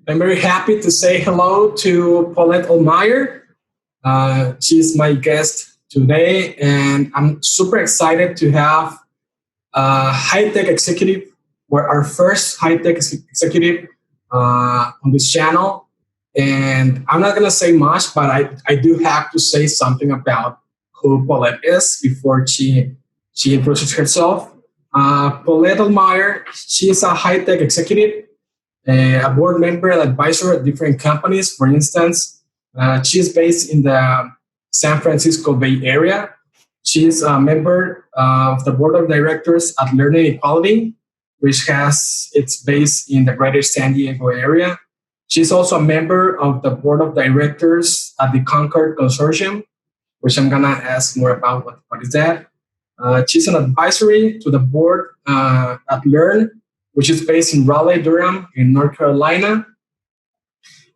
I'm very happy to say hello to Paulette Altmaier. She's my guest today, and I'm super excited to have a high-tech executive, or our first high-tech executive on this channel. And I'm not going to say much, but I do have to say something about who Paulette is before she introduces herself. Paulette Altmaier, she is a high-tech executive, a board member and advisor at different companies. For instance, she is based in the San Francisco Bay Area. She is a member of the board of directors at Learning Equality, which has its base in the greater San Diego area. She's also a member of the board of directors at the Concord Consortium, which I'm going to ask more about what is that. She's an advisory to the board at Learn, which is based in Raleigh-Durham in North Carolina.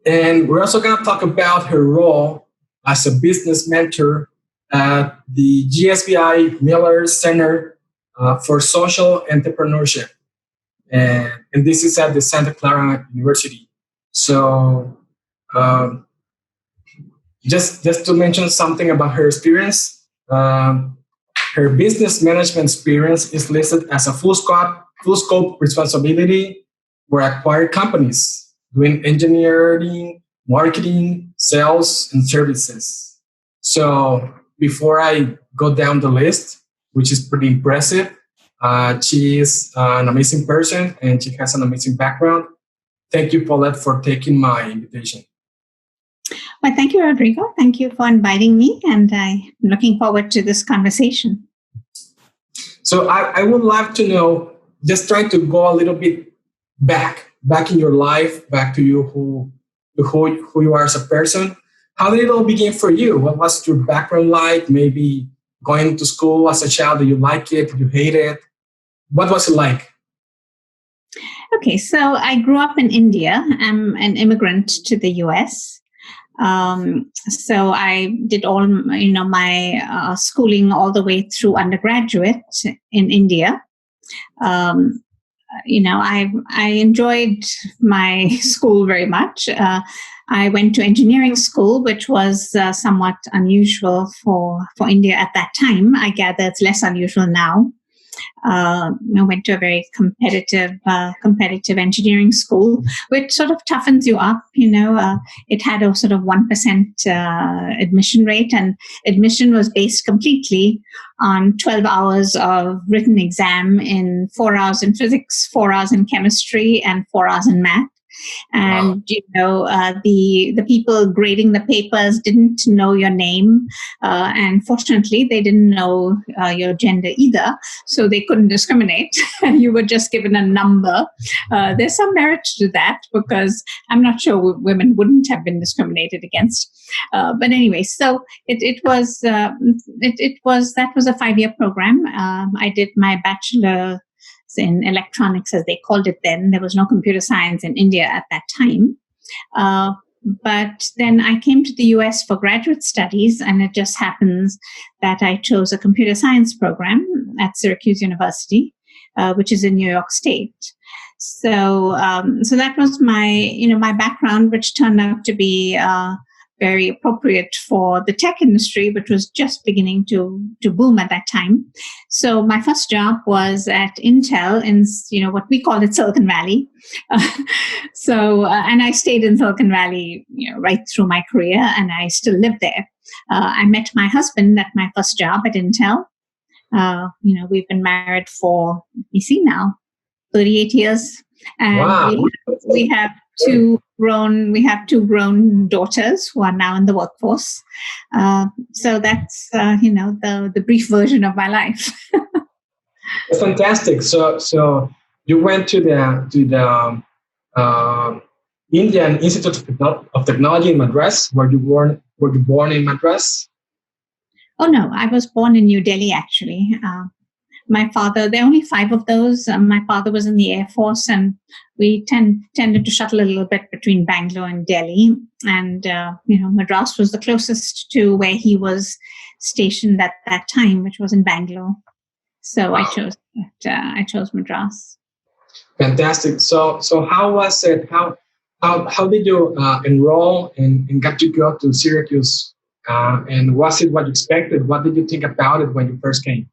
And we're also going to talk about her role as a business mentor at the GSBI Miller Center for Social Entrepreneurship. And this is at the Santa Clara University. So just to mention something about her experience, her business management experience is listed as a full scope responsibility for acquired companies, doing engineering, marketing, sales, and services. So before I go down the list, which is pretty impressive, she is an amazing person and she has an amazing background. Thank you, Paulette, for taking my invitation. Well, thank you, Rodrigo. Thank you for inviting me, and I'm looking forward to this conversation. So I would love to know, just trying to go a little bit back in your life, back to you, who you are as a person. How did it all begin for you? What was your background like? Maybe going to school as a child, did you like it? Did you hate it? What was it like? Okay, so I grew up in India. I'm an immigrant to the US. So I did all, my schooling all the way through undergraduate in India. I enjoyed my school very much. I went to engineering school, which was somewhat unusual for India at that time. I gather it's less unusual now. Went to a very competitive engineering school, which sort of toughens you up. It had a sort of 1% admission rate, and admission was based completely on 12 hours of written exam in 4 hours in physics, 4 hours in chemistry, and 4 hours in math. And, the people grading the papers didn't know your name. And fortunately, they didn't know your gender either. So they couldn't discriminate. You were just given a number. There's some merit to that, because I'm not sure women wouldn't have been discriminated against. But anyway, so that was a 5-year program. I did my bachelor in electronics, as they called it then. There was no computer science in India at that time. But then I came to the US for graduate studies, and it just happens that I chose a computer science program at Syracuse University, which is in New York State. So that was my background, which turned out to be very appropriate for the tech industry, which was just beginning to boom at that time. So my first job was at Intel in, what we call it Silicon Valley. And I stayed in Silicon Valley, right through my career, and I still live there. I met my husband at my first job at Intel. We've been married for, 38 years. And wow. we have two grown daughters who are now in the workforce. So that's the brief version of my life. That's fantastic. So you went to the Indian Institute of Technology in Madras. Were you born in Madras? Oh no, I was born in New Delhi actually. My father, there are only 5 of those. My father was in the Air Force, and we tended to shuttle a little bit between Bangalore and Delhi. And, Madras was the closest to where he was stationed at that time, which was in Bangalore. So I chose Madras. Fantastic. So how was it? how did you enroll and got to go to Syracuse? And was it what you expected? What did you think about it when you first came?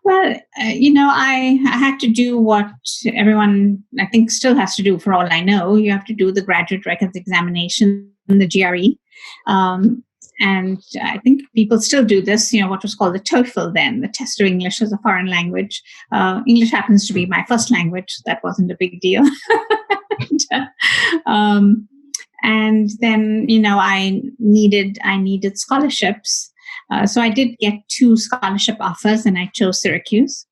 Well, I had to do what everyone, I think, still has to do for all I know. You have to do the graduate records examination, the GRE. And I think people still do this, what was called the TOEFL then, the test of English as a foreign language. English happens to be my first language. That wasn't a big deal. And then, I needed scholarships. So I did get 2 scholarship offers, and I chose Syracuse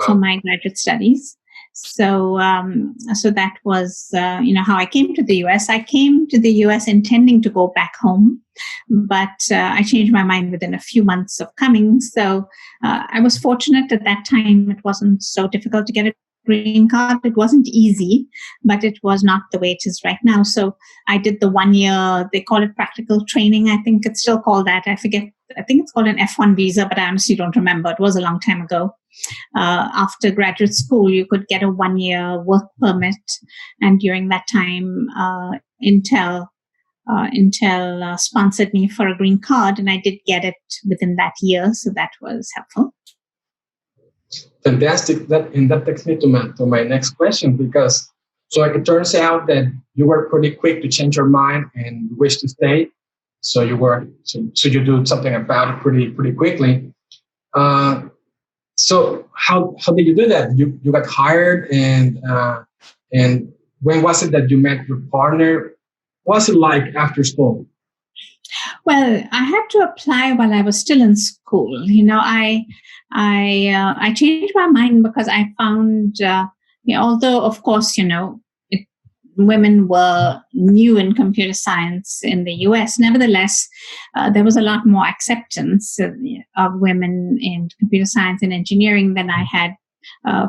for my graduate studies. So that was, how I came to the U.S. I came to the U.S. intending to go back home, but I changed my mind within a few months of coming. So I was fortunate at that time. It wasn't so difficult to get a green card. It wasn't easy, but it was not the way it is right now. So I did the 1 year, they call it practical training. I think it's still called that. I forget. I think it's called an F1 visa, but I honestly don't remember. It was a long time ago. After graduate school, you could get a 1 year work permit. And during that time, Intel sponsored me for a green card, and I did get it within that year. So that was helpful. Fantastic. That takes me to my next question, because so it turns out that you were pretty quick to change your mind and wish to stay. So you do something about it pretty quickly. So how did you do that? You got hired, and when was it that you met your partner? What was it like after school? Well, I had to apply while I was still in school. I changed my mind because I found, although of course, women were new in computer science in the US, nevertheless, there was a lot more acceptance of women in computer science and engineering than I had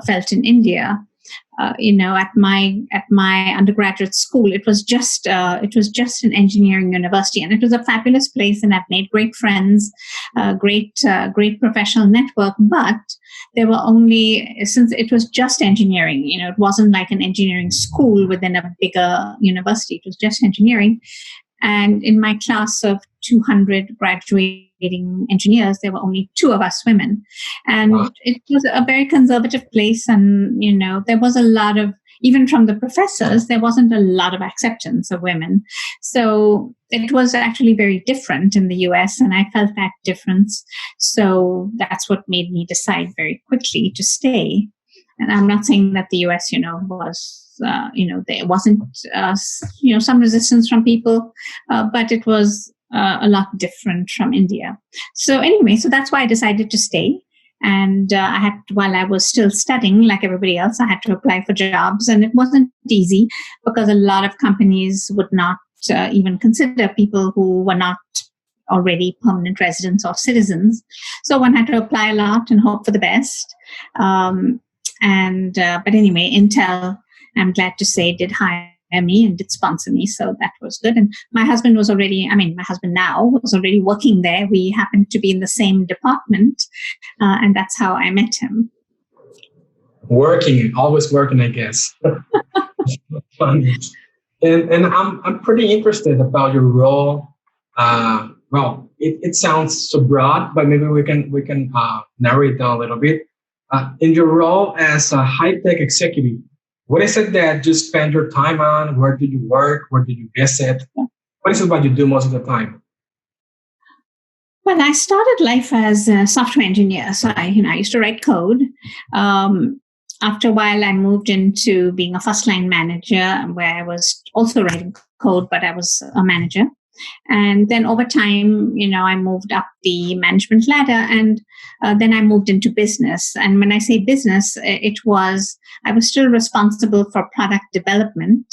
felt in India. At my undergraduate school, it was just an engineering university, and it was a fabulous place, and I've made great friends, great professional network. But there were since it was just engineering, it wasn't like an engineering school within a bigger university. It was just engineering. And in my class of 200 graduating engineers, there were only 2 of us women. And wow. It was a very conservative place. And, there was a lot of, even from the professors, there wasn't a lot of acceptance of women. So it was actually very different in the US, and I felt that difference. So that's what made me decide very quickly to stay. And I'm not saying that the US, was there wasn't, some resistance from people, but it was a lot different from India. So anyway, so that's why I decided to stay. And while I was still studying, like everybody else, I had to apply for jobs, and it wasn't easy because a lot of companies would not even consider people who were not already permanent residents or citizens. So one had to apply a lot and hope for the best. But anyway, Intel, I'm glad to say, did hire me and did sponsor me. So that was good. And my husband now was already working there. We happened to be in the same department. And that's how I met him. Always working, I guess. Funny. And I'm pretty interested about your role. Well, it sounds so broad, but maybe we can narrow it down a little bit. In your role as a high-tech executive, what is it that you spend your time on? Where do you work? Where do you visit? What is it what you do most of the time? Well, I started life as a software engineer. So I used to write code. After a while, I moved into being a first-line manager, where I was also writing code, but I was a manager. And then over time, I moved up the management ladder, and then I moved into business. And when I say business, I was still responsible for product development,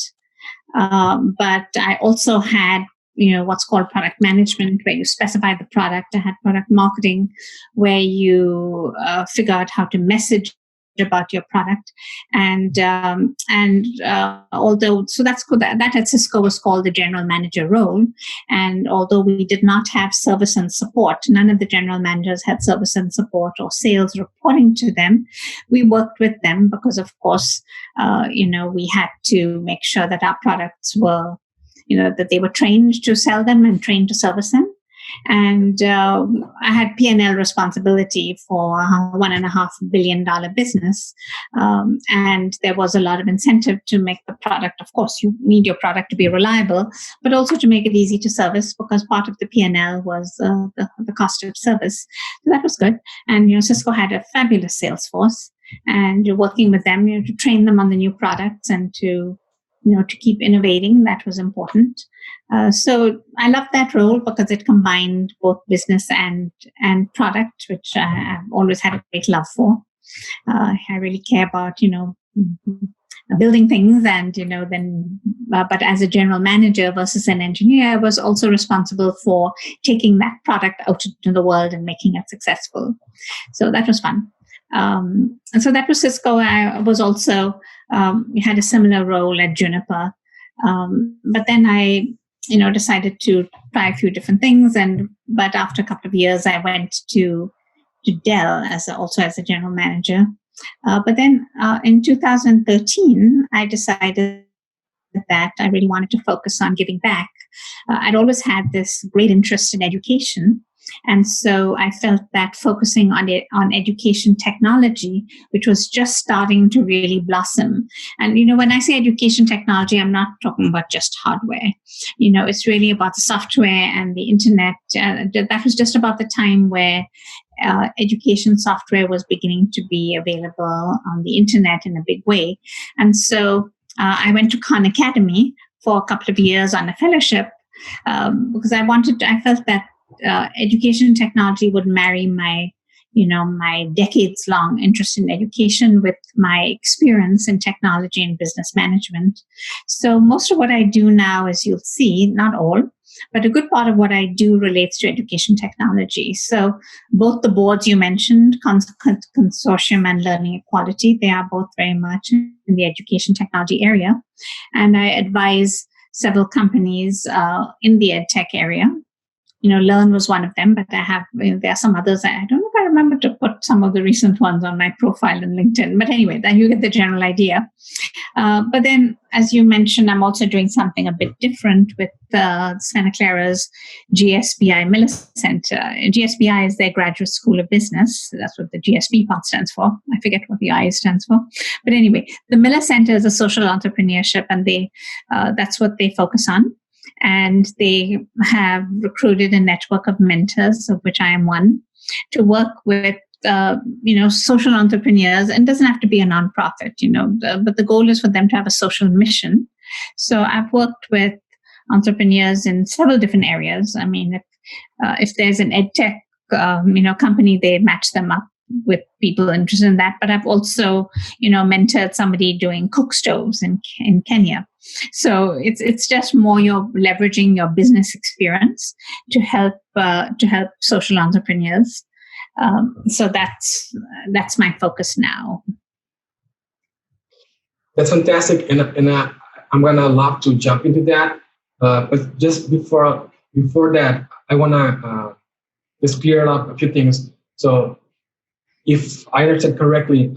but I also had, what's called product management, where you specify the product. I had product marketing, where you figure out how to message about your product. And although, so that's good, that at Cisco was called the general manager role. And although we did not have service and support, none of the general managers had service and support or sales reporting to them. We worked with them because, of course, we had to make sure that our products were, that they were trained to sell them and trained to service them. And I had P&L responsibility for a $1.5 billion business. And there was a lot of incentive to make the product. Of course, you need your product to be reliable, but also to make it easy to service, because part of the P&L was the cost of service. So that was good. And, Cisco had a fabulous sales force, and you're working with them, to train them on the new products and to keep innovating. That was important. So I loved that role because it combined both business and product, which I've always had a great love for. I really care about, building things, and, but as a general manager versus an engineer, I was also responsible for taking that product out into the world and making it successful. So that was fun. And so that was Cisco. I was also, had a similar role at Juniper. But then I, decided to try a few different things. But after a couple of years, I went to Dell also as a general manager. But then in 2013, I decided that I really wanted to focus on giving back. I'd always had this great interest in education. And so I felt that focusing on education technology, which was just starting to really blossom. And, when I say education technology, I'm not talking about just hardware. It's really about the software and the internet. That was just about the time where education software was beginning to be available on the internet in a big way. And so I went to Khan Academy for a couple of years on a fellowship because I felt that education technology would marry my decades-long interest in education with my experience in technology and business management. So most of what I do now, as you'll see, not all, but a good part of what I do relates to education technology. So both the boards you mentioned, Consortium and Learning Equality, they are both very much in the education technology area. And I advise several companies in the EdTech area. Learn was one of them, but I have, there are some others. I don't know if I remember to put some of the recent ones on my profile on LinkedIn. But anyway, then you get the general idea. But then, as you mentioned, I'm also doing something a bit different with Santa Clara's GSBI Miller Center. GSBI is their Graduate School of Business. That's what the GSB part stands for. I forget what the I stands for. But anyway, the Miller Center is a social entrepreneurship, and that's what they focus on. And they have recruited a network of mentors, of which I am one, to work with, social entrepreneurs. And it doesn't have to be a nonprofit, but the goal is for them to have a social mission. So I've worked with entrepreneurs in several different areas. I mean, if there's an EdTech, company, they match them up with people interested in that. But I've also, mentored somebody doing cook stoves in Kenya. So it's just more you're leveraging your business experience to help social entrepreneurs. So that's my focus now. That's fantastic, and I'm gonna love to jump into that. But just before that, I wanna just clear up a few things. So, if I understand correctly,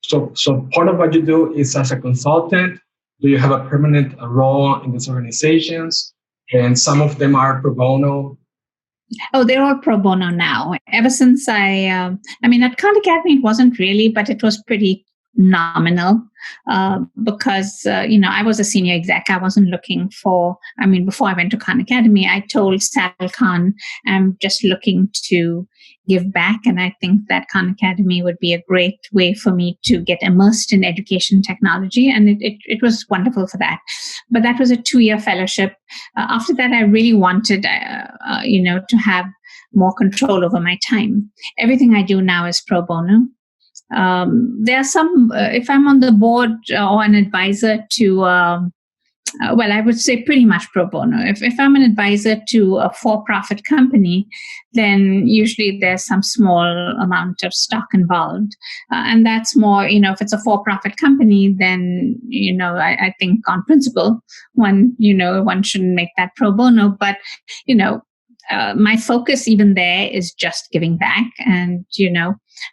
so part of what you do is as a consultant. Do you have a permanent role in these organizations? And some of them are pro bono. Oh, they're all pro bono now. Ever since at Khan Academy, it wasn't really, but it was pretty nominal because, I was a senior exec. I wasn't looking for, before I went to Khan Academy, I told Sandel Khan, I'm just looking to give back. And I think that Khan Academy would be a great way for me to get immersed in education technology. And it was wonderful for that. But that was a 2-year fellowship. After that, I really wanted, to have more control over my time. Everything I do now is pro bono. There are some, if I'm on the board or an advisor to well, I would say pretty much pro bono. If I'm an advisor to a for-profit company, then usually there's some small amount of stock involved. And that's more, if it's a for-profit company, then, I think on principle, one shouldn't make that pro bono. But, my focus even there is just giving back. And,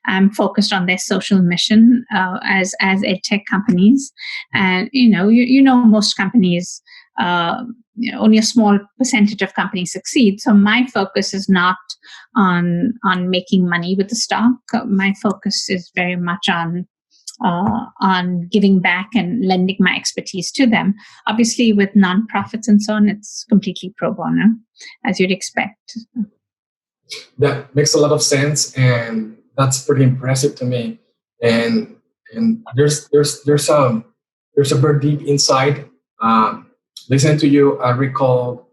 I'm focused on their social mission as edtech companies. And, most companies, only a small percentage of companies succeed. So my focus is not on making money with the stock. My focus is very much on giving back and lending my expertise to them. Obviously, with nonprofits and so on, it's completely pro bono, as you'd expect. That makes a lot of sense, and that's pretty impressive to me. And there's a very deep insight. Listening to you, I recall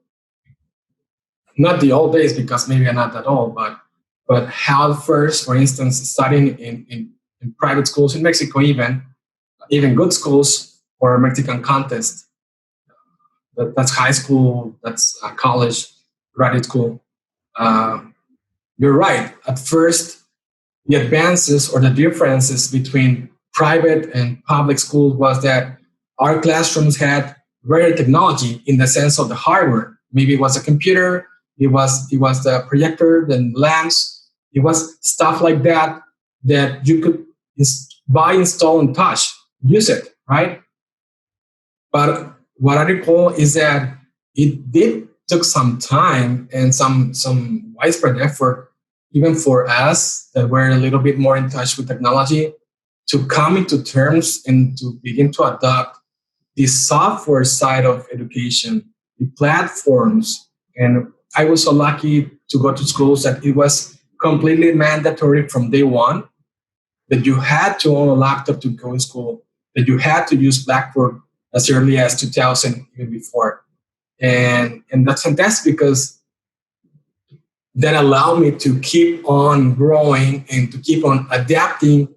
not the old days, because maybe I'm not that old, but how first, for instance, studying in private schools in Mexico, even good schools or Mexican contest. That's high school, that's college, graduate school. You're right. At first, the advances or the differences between private and public schools was that our classrooms had greater technology in the sense of the hardware. Maybe it was a computer, it was the projector, then lamps, it was stuff like that you could buy, install, and touch, use it, right? But what I recall is that it did took some time and some widespread effort, even for us that were a little bit more in touch with technology, to come into terms and to begin to adopt the software side of education, the platforms. And I was so lucky to go to schools that it was completely mandatory from day one, that you had to own a laptop to go in school, that you had to use Blackboard as early as 2000, even before. And that's fantastic, because that allowed me to keep on growing and to keep on adapting,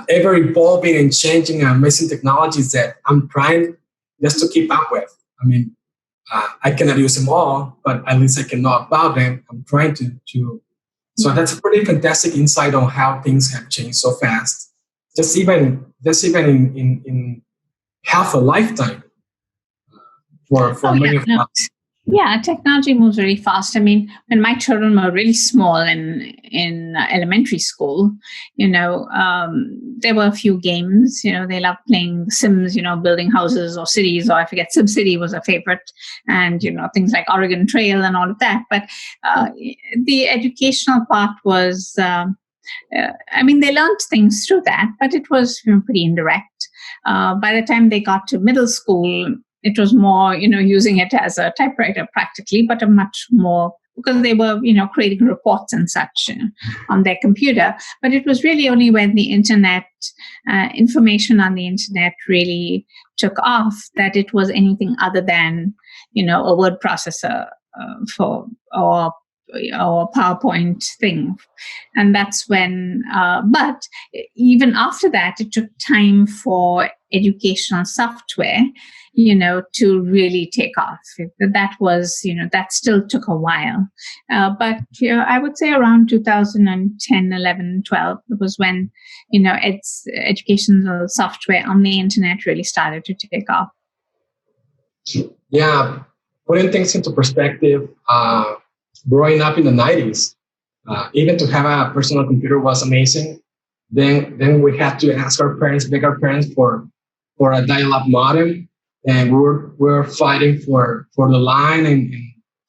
ever evolving and changing and amazing technologies that I'm trying just to keep up with. I mean, I cannot use them all, but at least I can know about them. I'm trying to. So that's a pretty fantastic insight on how things have changed so fast. Just even in half a lifetime for many of us. Yeah, technology moves really fast. I mean, when my children were really small in elementary school, there were a few games. They loved playing Sims, building houses or cities, or I forget, SimCity was a favorite, and things like Oregon Trail and all of that. But the educational part was, they learned things through that, but it was pretty indirect. By the time they got to middle school, it was more, using it as a typewriter practically, but a much more, because they were, creating reports and such on their computer. But it was really only when the internet, information on the internet really took off that it was anything other than, a word processor or PowerPoint thing. And that's when, but even after that, it took time for educational software, to really take off. That was, that still took a while. But I would say around 2010, 11, 12 was when, educational software on the internet really started to take off. Yeah, putting things into perspective, growing up in the 90s, even to have a personal computer was amazing. Then we had to beg our parents for a dial-up modem, and we were fighting for the line and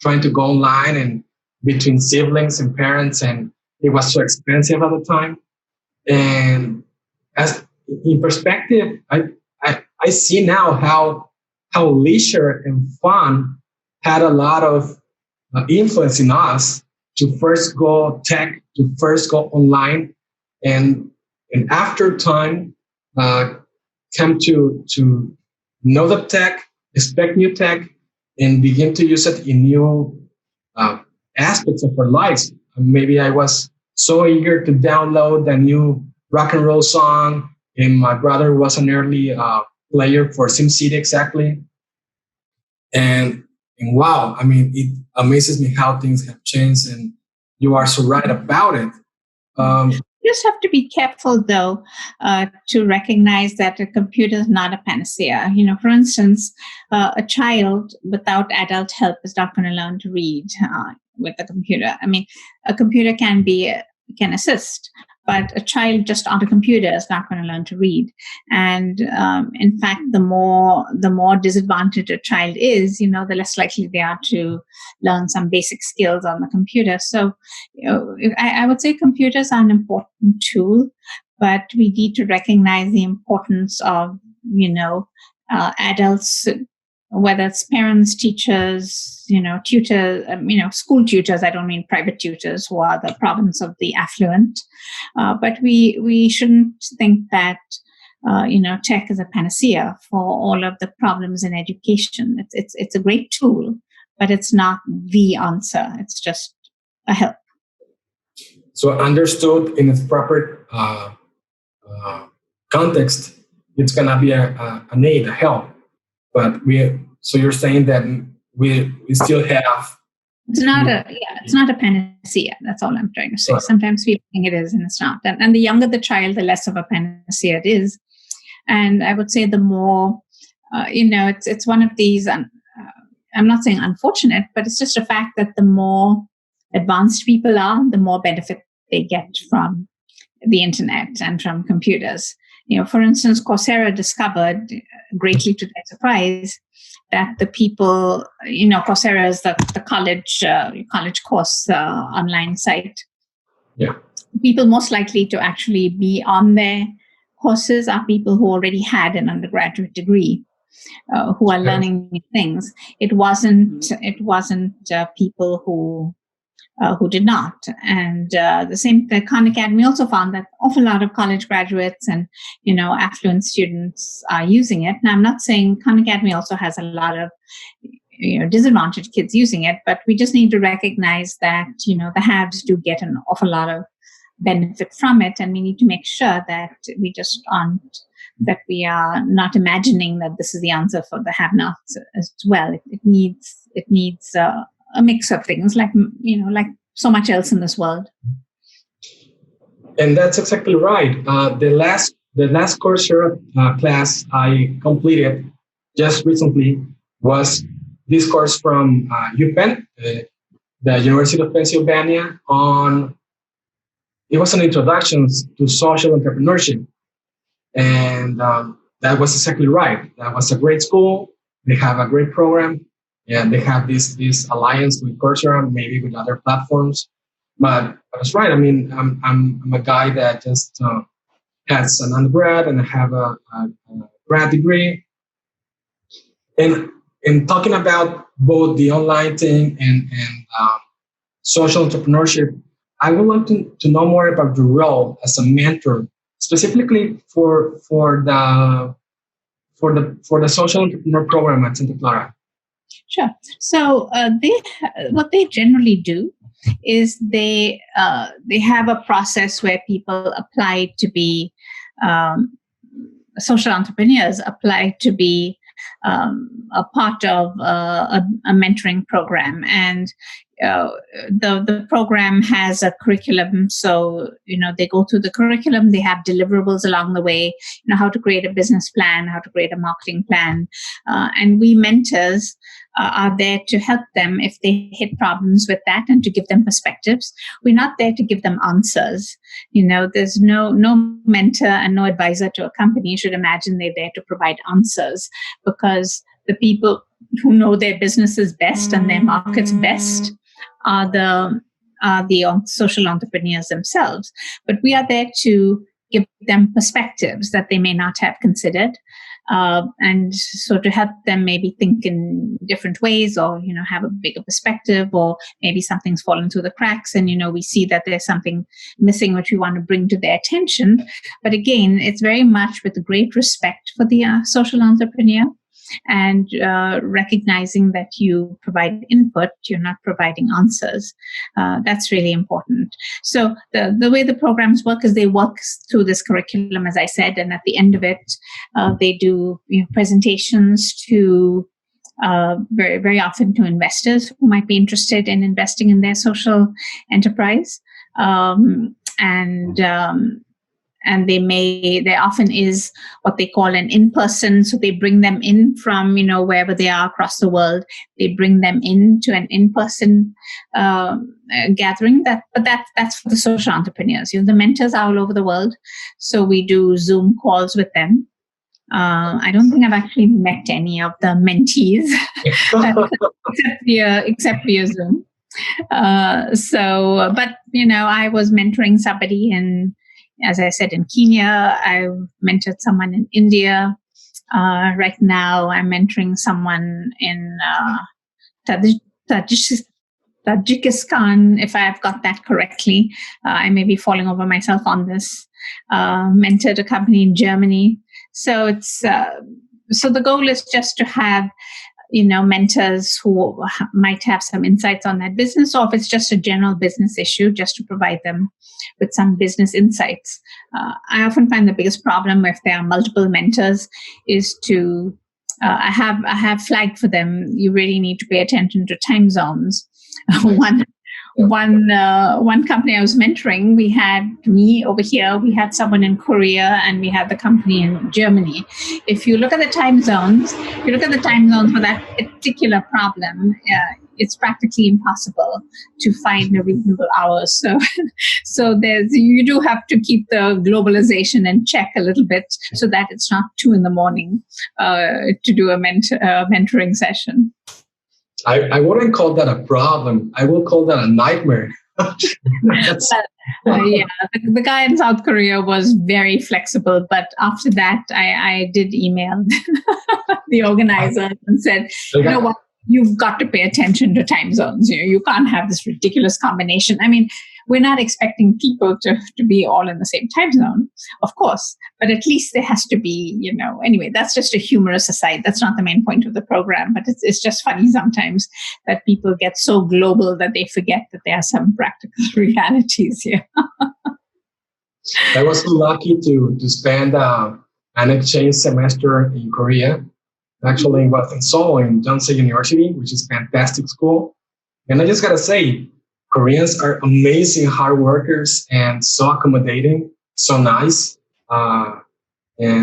trying to go online and between siblings and parents, and it was so expensive at the time. And as in perspective, I see now how leisure and fun had a lot of influence in us to first go tech, to first go online, and after time come to know the tech, expect new tech, and begin to use it in new aspects of our lives. Maybe I was so eager to download a new rock and roll song, and my brother was an early player for SimCity exactly. And wow, I mean, it amazes me how things have changed, and you are so right about it. You just have to be careful, though, to recognize that a computer is not a panacea. For instance, a child without adult help is not going to learn to read with a computer. I mean, a computer can assist, but a child just on a computer is not going to learn to read. And in fact, the more disadvantaged a child is, the less likely they are to learn some basic skills on the computer. So, I would say computers are an important tool, but we need to recognize the importance of, adults, whether it's parents, teachers, tutors, school tutors. I don't mean private tutors who are the province of the affluent. But we shouldn't think that, tech is a panacea for all of the problems in education. It's a great tool, but it's not the answer. It's just a help. So understood in its proper context, it's going to be a need, a help. But so you're saying that we still have. It's not a panacea. That's all I'm trying to say. Right. Sometimes people think it is, and it's not. And the younger the child, the less of a panacea it is. And I would say the more, it's one of these. I'm not saying unfortunate, but it's just a fact that the more advanced people are, the more benefit they get from the internet and from computers. For instance, Coursera discovered, greatly to their surprise, that the people, Coursera is the college course online site. Yeah. People most likely to actually be on their courses are people who already had an undergraduate degree, who are learning new things. It wasn't people who did not. And the same, the Khan Academy also found that awful lot of college graduates and, affluent students are using it. Now, I'm not saying Khan Academy also has a lot of, disadvantaged kids using it, but we just need to recognize that, the haves do get an awful lot of benefit from it. And we need to make sure that we are not imagining that this is the answer for the have-nots as well. It needs a mix of things, like so much else in this world. And that's exactly right. The last Coursera class I completed just recently was this course from UPenn, the University of Pennsylvania. It was an introduction to social entrepreneurship, and that was exactly right. That was a great school. They have a great program. Yeah, they have this alliance with Coursera, maybe with other platforms. But that's right. I mean, I'm a guy that just has an undergrad and I have a grad degree. And in talking about both the online thing and social entrepreneurship, I would like to know more about your role as a mentor, specifically for the social entrepreneur program at Santa Clara. Sure. So what they generally do is they have a process where people apply to be social entrepreneurs, apply to be a part of a mentoring program, and the program has a curriculum. So they go through the curriculum. They have deliverables along the way. How to create a business plan, how to create a marketing plan, and we mentors are there to help them if they hit problems with that and to give them perspectives. We're not there to give them answers. There's no mentor and no advisor to a company should imagine they're there to provide answers, because the people who know their businesses best and their markets best are the social entrepreneurs themselves. But we are there to give them perspectives that they may not have considered. And so to help them maybe think in different ways, or, have a bigger perspective, or maybe something's fallen through the cracks and, we see that there's something missing which we want to bring to their attention. But again, it's very much with great respect for the social entrepreneur, and recognizing that you provide input, you're not providing answers. That's really important. So the way the programs work is they work through this curriculum, as I said, and at the end of it, they do presentations to very, very often to investors who might be interested in investing in their social enterprise. And there often is what they call an in-person. So they bring them in from, wherever they are across the world. They bring them into an in-person gathering. But that's for the social entrepreneurs. The mentors are all over the world. So we do Zoom calls with them. I don't think I've actually met any of the mentees except via Zoom. But I was mentoring somebody as I said, in Kenya. I mentored someone in India. Right now, I'm mentoring someone in Tajikistan, if I have got that correctly. I may be falling over myself on this. Mentored a company in Germany. So so the goal is just to have mentors who might have some insights on that business, or if it's just a general business issue, just to provide them with some business insights. I often find the biggest problem if there are multiple mentors is to, I have flagged for them, you really need to pay attention to time zones. One company I was mentoring, we had me over here, we had someone in Korea, and we had the company in Germany. If you look at the time zones, for that particular problem, it's practically impossible to find a reasonable hours. So you do have to keep the globalization in check a little bit so that it's not 2 a.m. To do a mentoring session. I wouldn't call that a problem. I will call that a nightmare. The guy in South Korea was very flexible, but after that, I did email the organizer and said, you know what, you've got to pay attention to time zones. You can't have this ridiculous combination. I mean, we're not expecting people to be all in the same time zone, of course, but at least there has to be, anyway, that's just a humorous aside. That's not the main point of the program, but it's just funny sometimes that people get so global that they forget that there are some practical realities here. I was so lucky to spend an exchange semester in Korea. Actually, it was in Seoul in Yonsei University, which is a fantastic school. And I just got to say, Koreans are amazing hard workers and so accommodating, so nice. I guess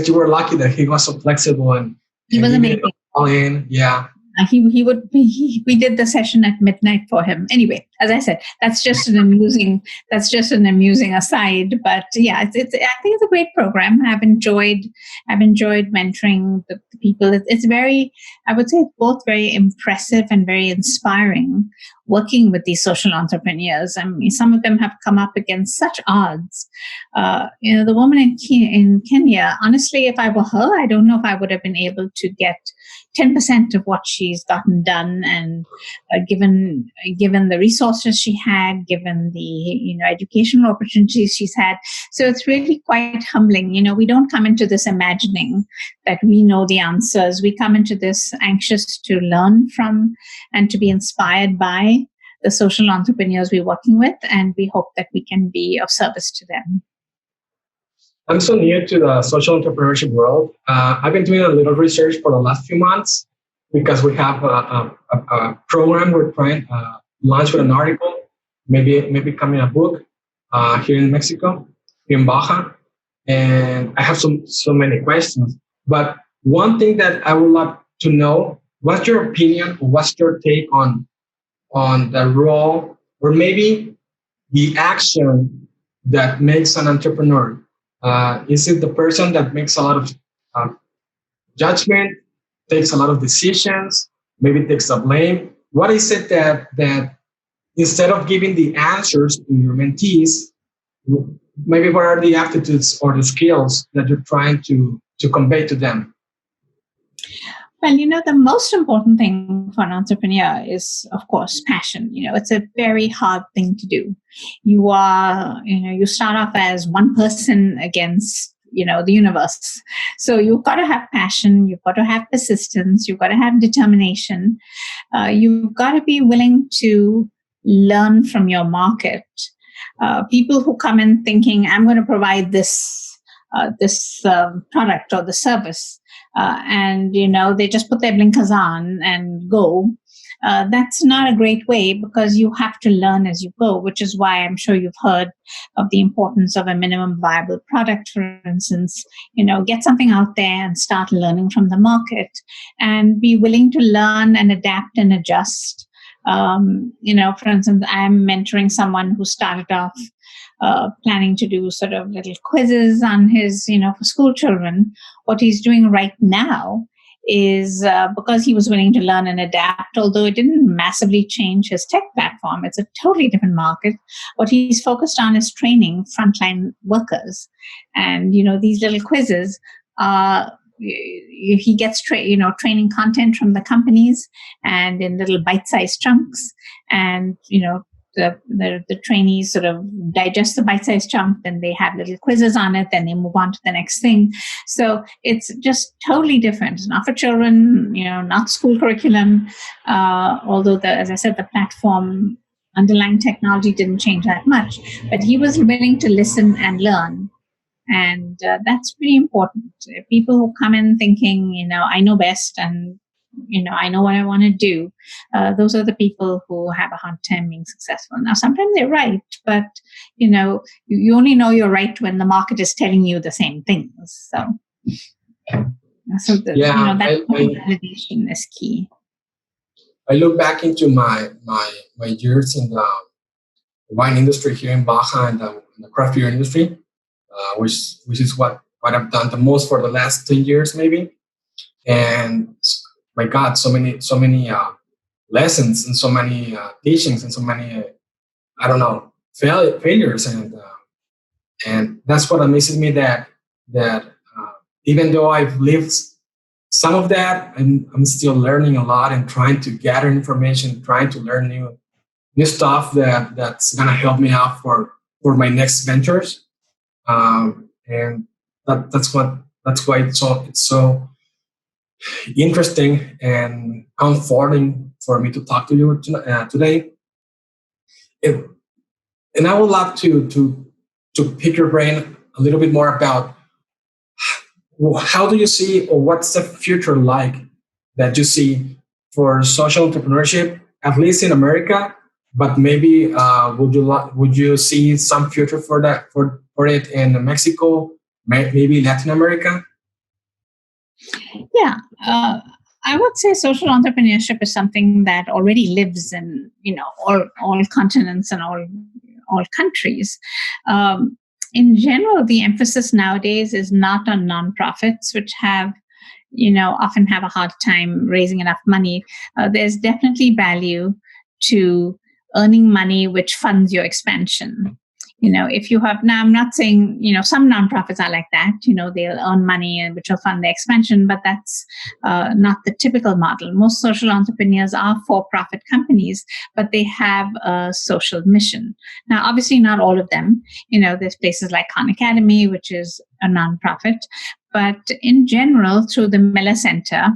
you were lucky that he was so flexible and he was amazing. All in, yeah. We did the session at midnight for him. Anyway, as I said, that's just an amusing aside. But yeah, I think it's a great program. I've enjoyed mentoring the people. It's very, I would say, it's both very impressive and very inspiring working with these social entrepreneurs. I mean, some of them have come up against such odds. The woman in Kenya, honestly, if I were her, I don't know if I would have been able to get 10% of what she's gotten done, and given the resources she had, given the educational opportunities she's had. So it's really quite humbling. We don't come into this imagining that we know the answers. We come into this anxious to learn from and to be inspired by the social entrepreneurs we're working with, and we hope that we can be of service to them. I'm so new to the social entrepreneurship world. I've been doing a little research for the last few months because we have a program we're trying to launch with an article, maybe coming a book here in Mexico, in Baja. And I have so many questions. But one thing that I would love to know, what's your opinion, or what's your take on the role, or maybe the action that makes an entrepreneur? Is it the person that makes a lot of judgment, takes a lot of decisions, maybe takes the blame? What is it that instead of giving the answers to your mentees, maybe what are the aptitudes or the skills that you're trying to convey to them? Well, the most important thing for an entrepreneur is, of course, passion. It's a very hard thing to do. You start off as one person against, the universe. So you've got to have passion. You've got to have persistence. You've got to have determination. You've got to be willing to learn from your market. People who come in thinking, I'm going to provide this product or the service, and they just put their blinkers on and go. That's not a great way, because you have to learn as you go, which is why I'm sure you've heard of the importance of a minimum viable product, for instance. Get something out there and start learning from the market, and be willing to learn and adapt and adjust. For instance, I'm mentoring someone who started off planning to do sort of little quizzes on his, for school children. What he's doing right now is because he was willing to learn and adapt, although it didn't massively change his tech platform. It's a totally different market. What he's focused on is training frontline workers. And, these little quizzes, he gets training content from the companies and in little bite-sized chunks. And, the trainees sort of digest the bite-sized chunk, then they have little quizzes on it, then they move on to the next thing. So it's just totally different. It's not for children, not school curriculum, although, as I said, the platform underlying technology didn't change that much. But he was willing to listen and learn. And that's pretty important. People who come in thinking, I know best and I know what I want to do. Those are the people who have a hard time being successful. Now, sometimes they're right, but, you only know you're right when the market is telling you the same things. So that validation is key. I look back into my years in the wine industry here in Baja and the craft beer industry, which is what I've done the most for the last 10 years, maybe. And my God, so many lessons and so many teachings and so many failures, and that's what amazes me, that even though I've lived some of that, I'm still learning a lot and trying to gather information, trying to learn new stuff that's gonna help me out for my next ventures, and that's why it's so interesting and comforting for me to talk to you today. And I would love to pick your brain a little bit more about how do you see, or what's the future like that you see for social entrepreneurship, at least in America, but maybe would you see some future for that for it in Mexico, maybe Latin America? Yeah, I would say social entrepreneurship is something that already lives in all continents and all countries. In general, the emphasis nowadays is not on nonprofits, which often have a hard time raising enough money. There's definitely value to earning money which funds your expansion. If you have, now I'm not saying, some nonprofits are like that, they'll earn money and which will fund their expansion, but that's not the typical model. Most social entrepreneurs are for-profit companies, but they have a social mission. Now, obviously not all of them, there's places like Khan Academy, which is a nonprofit, but in general, through the Miller Center,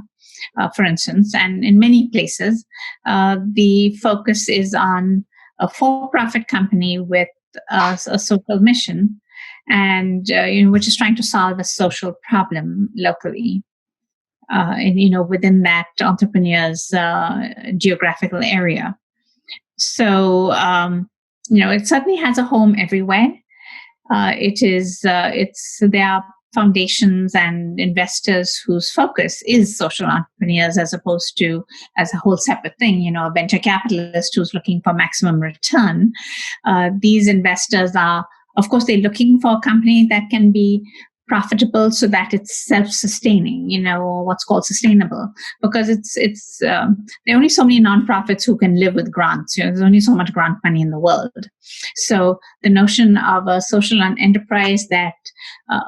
for instance, and in many places, the focus is on a for-profit company with a social mission, and which is trying to solve a social problem locally, and within that entrepreneur's geographical area. So it certainly has a home everywhere. There are foundations and investors whose focus is social entrepreneurs as opposed to as a whole separate thing, a venture capitalist who's looking for maximum return. These investors are, of course, they're looking for a company that can be profitable so that it's self-sustaining, or what's called sustainable, because there are only so many nonprofits who can live with grants. There's only so much grant money in the world. So the notion of a social enterprise that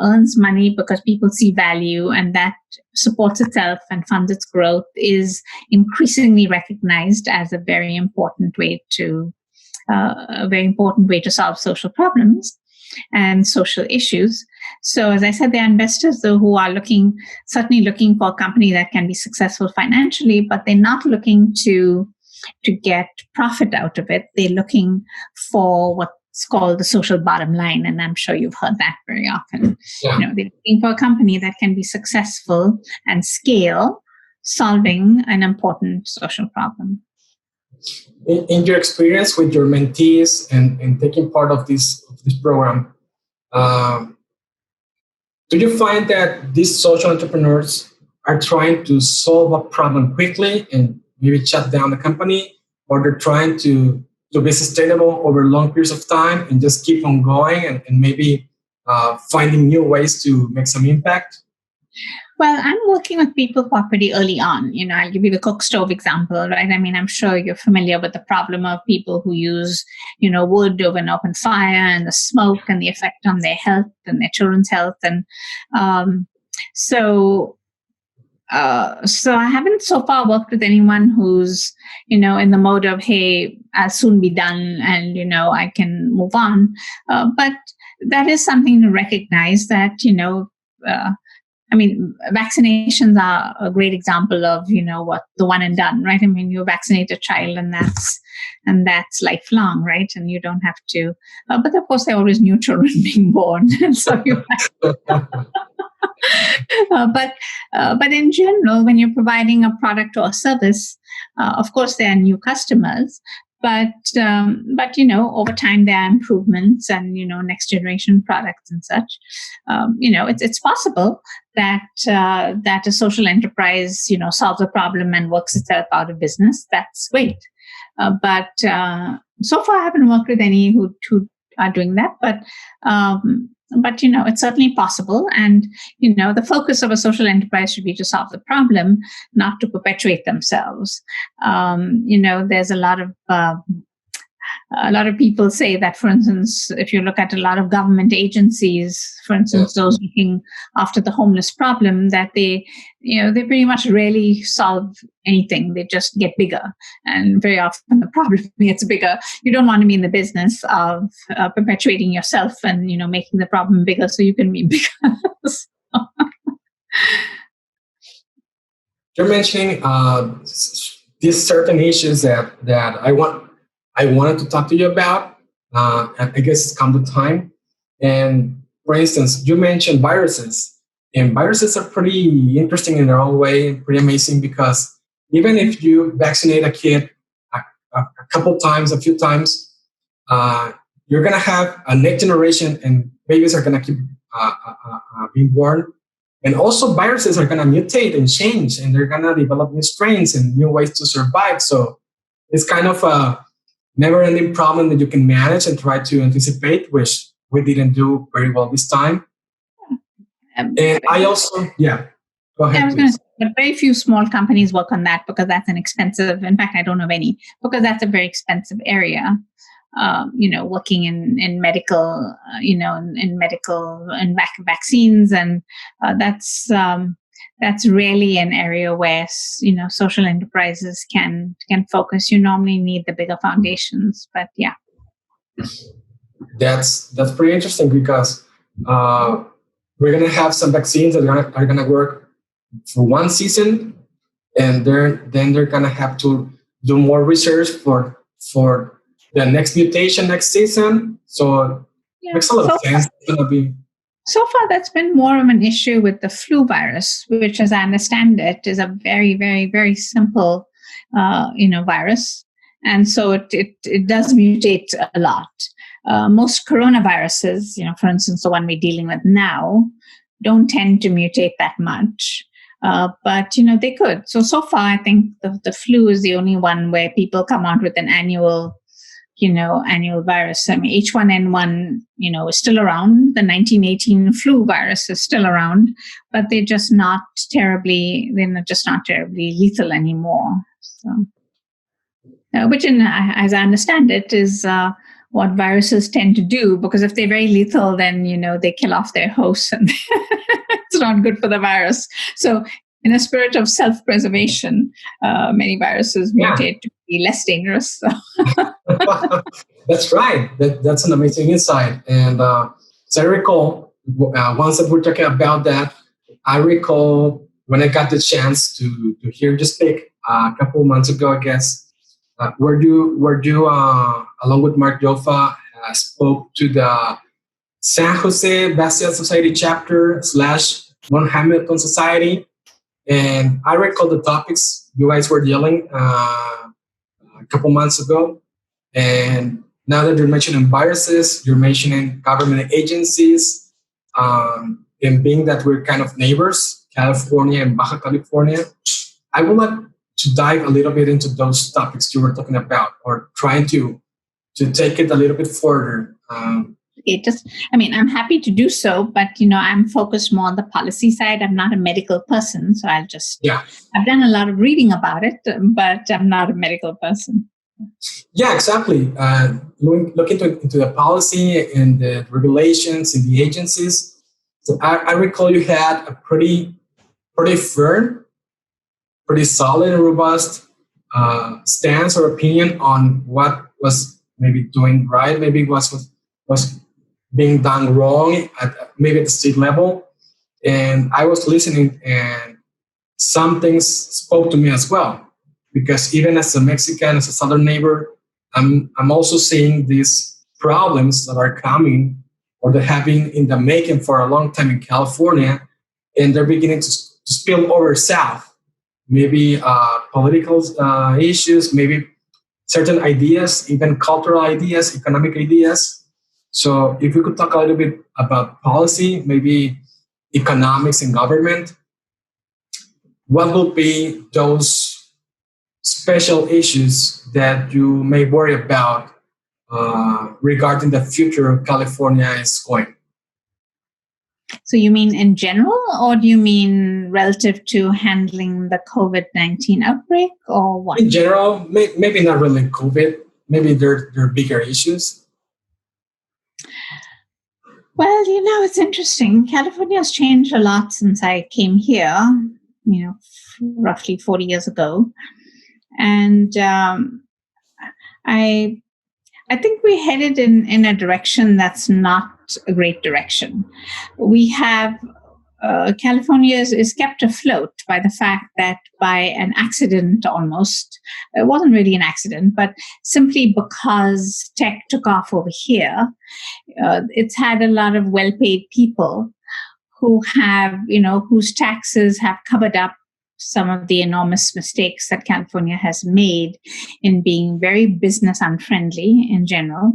earns money because people see value and that supports itself and funds its growth is increasingly recognized as a very important way to solve social problems and social issues. So as I said, there are investors though who are certainly looking for a company that can be successful financially, but they're not looking to get profit out of it. They're looking for what it's called the social bottom line, and I'm sure you've heard that very often. Yeah. They're looking for a company that can be successful and scale, solving an important social problem. In your experience with your mentees and taking part of this program, do you find that these social entrepreneurs are trying to solve a problem quickly and maybe shut down the company, or they're trying to be sustainable over long periods of time and just keep on going and maybe finding new ways to make some impact? Well, I'm working with people who are pretty early on. I'll give you the cook stove example, right? I mean, I'm sure you're familiar with the problem of people who use, wood over an open fire and the smoke and the effect on their health and their children's health. And so I haven't so far worked with anyone who's, in the mode of, hey, I'll soon be done and, I can move on. But that is something to recognize that, vaccinations are a great example of, what the one and done, right? I mean, you vaccinate a child and that's lifelong, right? And you don't have to, but of course there are always new children being born. And so you but in general, when you're providing a product or a service, of course there are new customers, but over time there are improvements and next generation products and such. It's possible that a social enterprise solves a problem and works itself out of business. That's great, but so far I haven't worked with any who are doing that. But it's certainly possible. And, the focus of a social enterprise should be to solve the problem, not to perpetuate themselves. There's a lot of people say that, for instance, if you look at a lot of government agencies, for instance, those looking after the homeless problem, that they pretty much rarely solve anything. They just get bigger. And very often the problem gets bigger. You don't want to be in the business of perpetuating yourself and, making the problem bigger so you can be bigger. You're mentioning these certain issues that I wanted to talk to you about. I guess it's come to time. And for instance, you mentioned viruses. And viruses are pretty interesting in their own way, pretty amazing, because even if you vaccinate a kid a few times, you're going to have a next generation and babies are going to keep being born. And also viruses are going to mutate and change, and they're going to develop new strains and new ways to survive. So it's kind of a never-ending problem that you can manage and try to anticipate, which we didn't do very well this time. And I also, go ahead. I was going to say, but very few small companies work on that because that's an expensive, in fact, I don't know of any, because that's a very expensive area. Working in medical, in vaccines, and that's really an area where social enterprises can focus. You normally need the bigger foundations, but yeah, that's pretty interesting because we're gonna have some vaccines that are gonna work for one season, and then they're gonna have to do more research for the next mutation next season. So it makes a lot of sense. It's gonna be. So far, that's been more of an issue with the flu virus, which, as I understand it, is a very, very, very simple, virus, and so it does mutate a lot. Most coronaviruses, for instance, the one we're dealing with now, don't tend to mutate that much, but they could. So far, I think the flu is the only one where people come out with an annual virus. I mean, H1N1, is still around. The 1918 flu virus is still around, but they're just not terribly lethal anymore. So, which, as I understand it, is what viruses tend to do, because if they're very lethal, then, they kill off their hosts and it's not good for the virus. So in a spirit of self-preservation, many viruses mutate to be less dangerous. So. That's right. That's an amazing insight. And so I recall, once that we're talking about that, I recall when I got the chance to hear you speak a couple of months ago, I guess, where you along with Mark Joffa, spoke to the San Jose Bastian Society chapter / Mount Hamilton Society. And I recall the topics you guys were dealing a couple months ago. And now that you're mentioning viruses, you're mentioning government agencies, and being that we're kind of neighbors, California and Baja California, I would like to dive a little bit into those topics you were talking about, or trying to take it a little bit further. I'm happy to do so, but, I'm focused more on the policy side. I'm not a medical person, so I've done a lot of reading about it, but I'm not a medical person. Yeah, exactly. Look into the policy and the regulations and the agencies. So I recall you had a pretty firm, pretty solid and robust stance or opinion on what was maybe doing right, maybe was being done wrong at maybe at the state level. And I was listening, and some things spoke to me as well, because even as a Mexican, as a southern neighbor, I'm also seeing these problems that are coming, or that have been in the making for a long time in California, and they're beginning to spill over south. Maybe political issues, maybe certain ideas, even cultural ideas, economic ideas. So if we could talk a little bit about policy, maybe economics and government, what will be those special issues that you may worry about regarding the future of California is going? So you mean in general, or do you mean relative to handling the COVID-19 outbreak, or what? In general, maybe not really COVID. Maybe there are bigger issues. Well, it's interesting. California has changed a lot since I came here, roughly 40 years ago. And I think we headed in a direction that's not a great direction. We have California is kept afloat by the fact that by an accident almost, it wasn't really an accident, but simply because tech took off over here, it's had a lot of well-paid people who have, whose taxes have covered up some of the enormous mistakes that California has made in being very business unfriendly in general,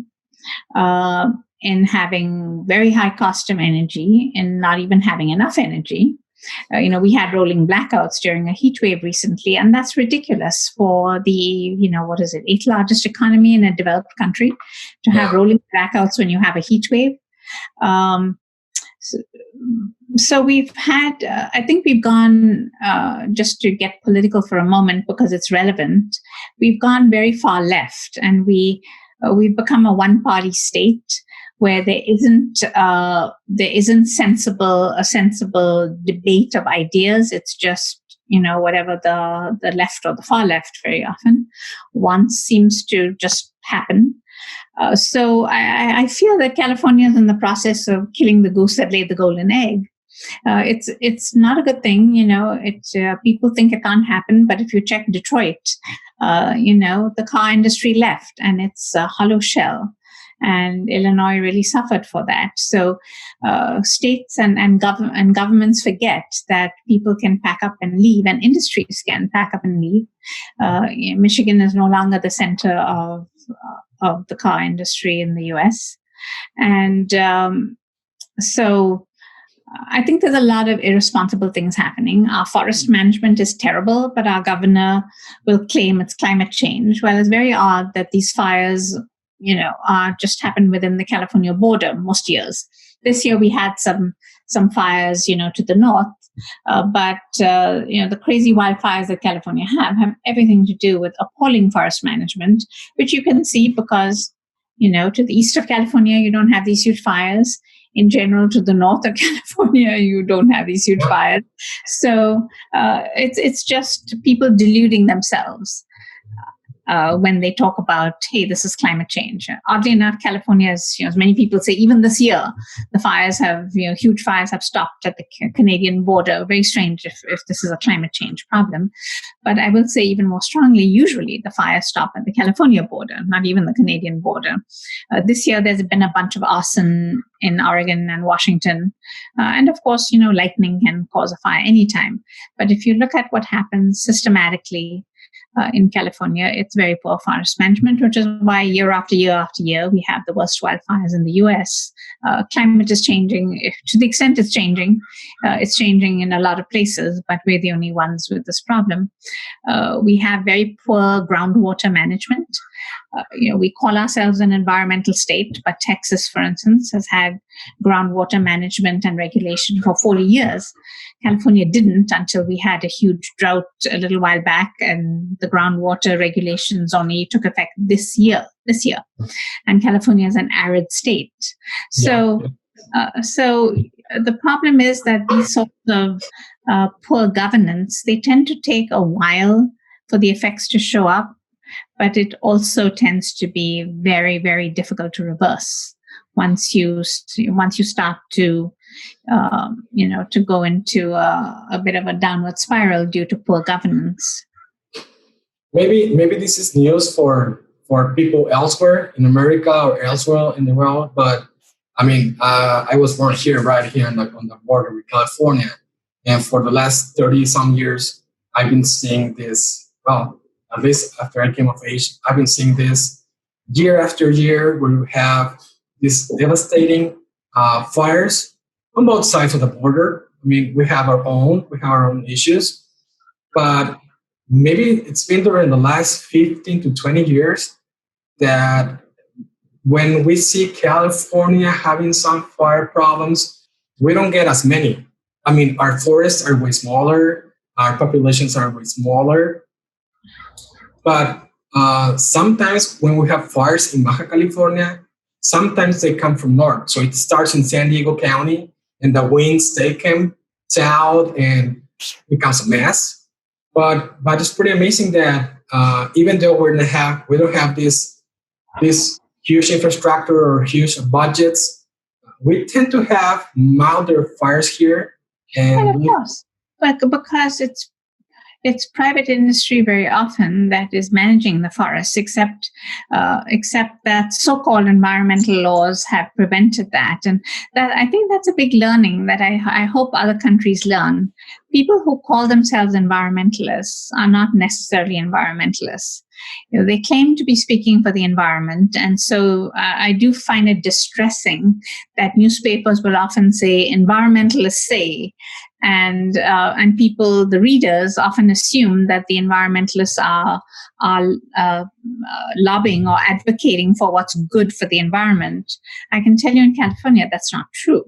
in having very high cost of energy and not even having enough energy. We had rolling blackouts during a heat wave recently, and that's ridiculous for the, 8th largest economy in a developed country to have rolling blackouts when you have a heat wave. So we've had, I think we've gone, just to get political for a moment because it's relevant, we've gone very far left, and we've become a one-party state where there isn't a sensible debate of ideas. It's just, whatever the left or the far left very often wants seems to just happen. So I feel that California is in the process of killing the goose that laid the golden egg. It's not a good thing, people think it can't happen, but if you check Detroit, the car industry left, and it's a hollow shell. And Illinois really suffered for that. So states and governments forget that people can pack up and leave, and industries can pack up and leave. Michigan is no longer the center of the car industry in the U.S. And so I think there's a lot of irresponsible things happening. Our forest management is terrible, but our governor will claim it's climate change. Well, it's very odd that these fires are just happened within the California border most years. This year we had some fires, to the north, but the crazy wildfires that California have everything to do with appalling forest management, which you can see because, to the east of California, you don't have these huge fires. In general, to the north of California, you don't have these huge fires. So it's just people deluding themselves. when they talk about, hey, this is climate change. Oddly enough, California is, as many people say, even this year, the fires have, huge fires have stopped at the Canadian border. Very strange if this is a climate change problem. But I will say even more strongly, usually the fires stop at the California border, not even the Canadian border. This year, there's been a bunch of arson in Oregon and Washington. And of course, lightning can cause a fire anytime. But if you look at what happens systematically, in California, it's very poor forest management, which is why year after year after year, we have the worst wildfires in the US. Climate is changing. To the extent it's changing in a lot of places, but we're the only ones with this problem. We have very poor groundwater management. We call ourselves an environmental state, but Texas, for instance, has had groundwater management and regulation for 40 years. California didn't until we had a huge drought a little while back, and the groundwater regulations only took effect this year. And California is an arid state. So the problem is that these sorts of poor governance, they tend to take a while for the effects to show up, but it also tends to be very, very difficult to reverse once you start to to go into a bit of a downward spiral due to poor governance. Maybe this is news for people elsewhere in America or elsewhere in the world, but I mean, I was born here, right here on the border with California, and for the last 30-some years, I've been seeing this. Well, at least after I came of age, I've been seeing this year after year, where we have these devastating fires on both sides of the border. I mean, we have our own issues, but maybe it's been during the last 15 to 20 years that when we see California having some fire problems, we don't get as many. I mean, our forests are way smaller, our populations are way smaller, but sometimes when we have fires in Baja California, sometimes they come from north. So it starts in San Diego County, and the winds take them south and becomes a mess. But it's pretty amazing that even though we don't have this huge infrastructure or huge budgets, we tend to have milder fires here. And of course, but because it's private industry very often that is managing the forests, except that so-called environmental laws have prevented that. And that, I think that's a big learning that I hope other countries learn. People who call themselves environmentalists are not necessarily environmentalists. They claim to be speaking for the environment. And so I do find it distressing that newspapers will often say environmentalists say, and people, the readers, often assume that the environmentalists are lobbying or advocating for what's good for the environment. I can tell you in California that's not true.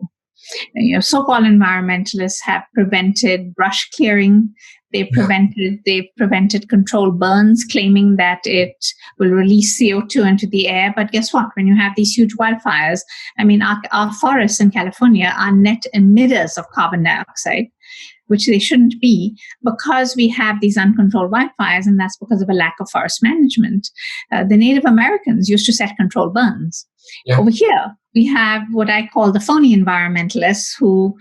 So-called environmentalists have prevented brush clearing. They've prevented controlled burns, claiming that it will release CO2 into the air. But guess what? When you have these huge wildfires, I mean, our forests in California are net emitters of carbon dioxide, which they shouldn't be, because we have these uncontrolled wildfires, and that's because of a lack of forest management. The Native Americans used to set controlled burns. Yeah. Over here, we have what I call the phony environmentalists who,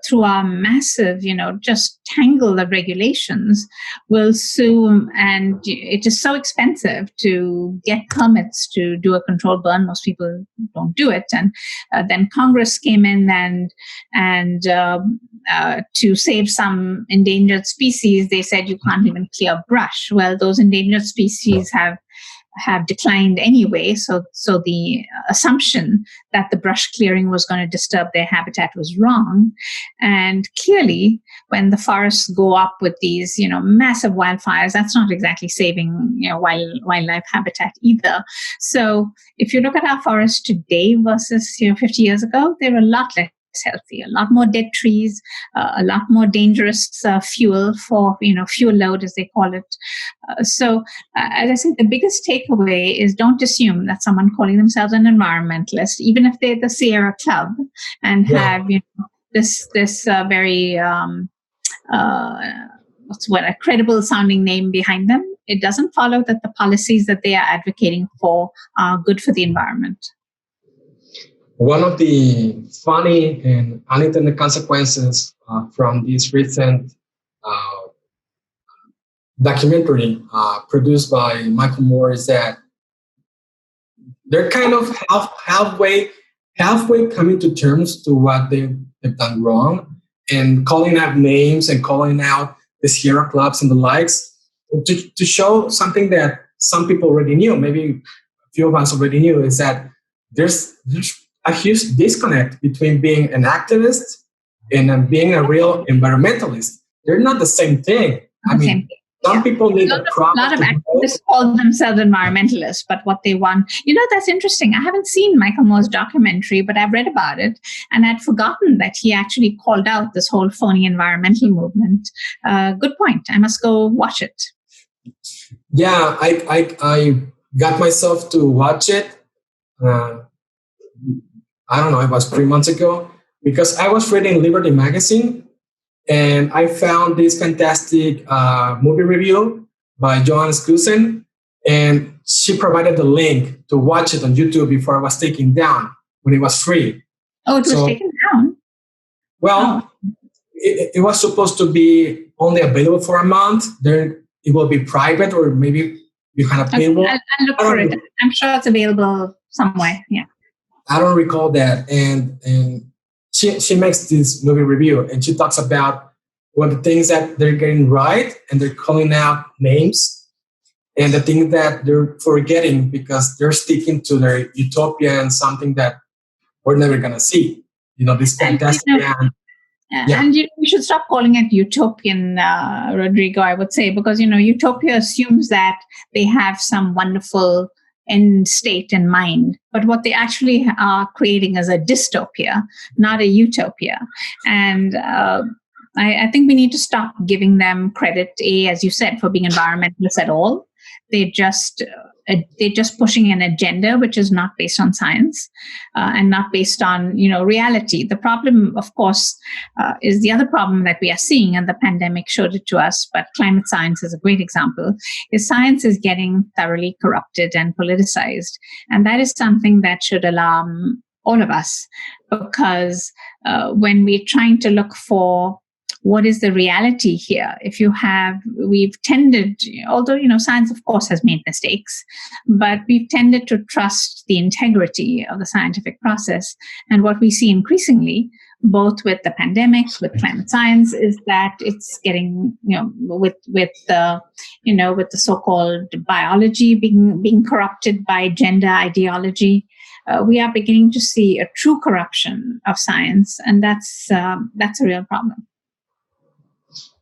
through our massive, just tangle of regulations, will sue. And it is so expensive to get permits to do a controlled burn. Most people don't do it. And then Congress came in and to save some endangered species, they said you can't even clear brush. Well, those endangered species have declined anyway, so the assumption that the brush clearing was going to disturb their habitat was wrong. And clearly, when the forests go up with these, massive wildfires, that's not exactly saving, wildlife habitat either. So if you look at our forests today versus, 50 years ago, they're a lot less healthy, a lot more dead trees, a lot more dangerous fuel for, fuel load, as they call it. So as I said, the biggest takeaway is don't assume that someone calling themselves an environmentalist, even if they're the Sierra Club and have, this very a credible sounding name behind them, it doesn't follow that the policies that they are advocating for are good for the environment. One of the funny and unintended consequences from this recent documentary produced by Michael Moore is that they're kind of halfway coming to terms to what they've done wrong, and calling out names and calling out the Sierra clubs and the likes to show something that some people already knew, maybe a few of us already knew, is that there's a huge disconnect between being an activist and being a real environmentalist. They're not the same thing. I mean, some people need a lot of activists call themselves environmentalists, but what they want, that's interesting. I haven't seen Michael Moore's documentary, but I've read about it, and I'd forgotten that he actually called out this whole phony environmental movement. Good point. I must go watch it. Yeah, I got myself to watch it. I don't know, it was 3 months ago, because I was reading Liberty Magazine, and I found this fantastic movie review by Joanne Skusen, and she provided the link to watch it on YouTube before it was taken down when it was free. Oh, it was taken down? Well, it was supposed to be only available for a month. Then it will be private, or maybe you had a paywall. I'll look for it. I'm sure it's available somewhere. Yeah. I don't recall that. And she makes this movie review, and she talks about what the things that they're getting right, and they're calling out names, and the things that they're forgetting because they're sticking to their utopia and something that we're never going to see. This fantastic man. Yeah. And we should stop calling it utopian, Rodrigo, I would say, because, utopia assumes that they have some wonderful end state in mind. But what they actually are creating is a dystopia, not a utopia. And I think we need to stop giving them credit, as you said, for being environmentalists at all. They're just pushing an agenda which is not based on science and not based on reality. The problem, of course, is the other problem that we are seeing, and the pandemic showed it to us. But climate science is a great example. Is science is getting thoroughly corrupted and politicized, and that is something that should alarm all of us, because when we're trying to look for what is the reality here? We've tended, although, science, of course, has made mistakes, but we've tended to trust the integrity of the scientific process. And what we see increasingly, both with the pandemic, with climate science, is that it's getting, with the so-called biology being corrupted by gender ideology. We are beginning to see a true corruption of science, and that's a real problem.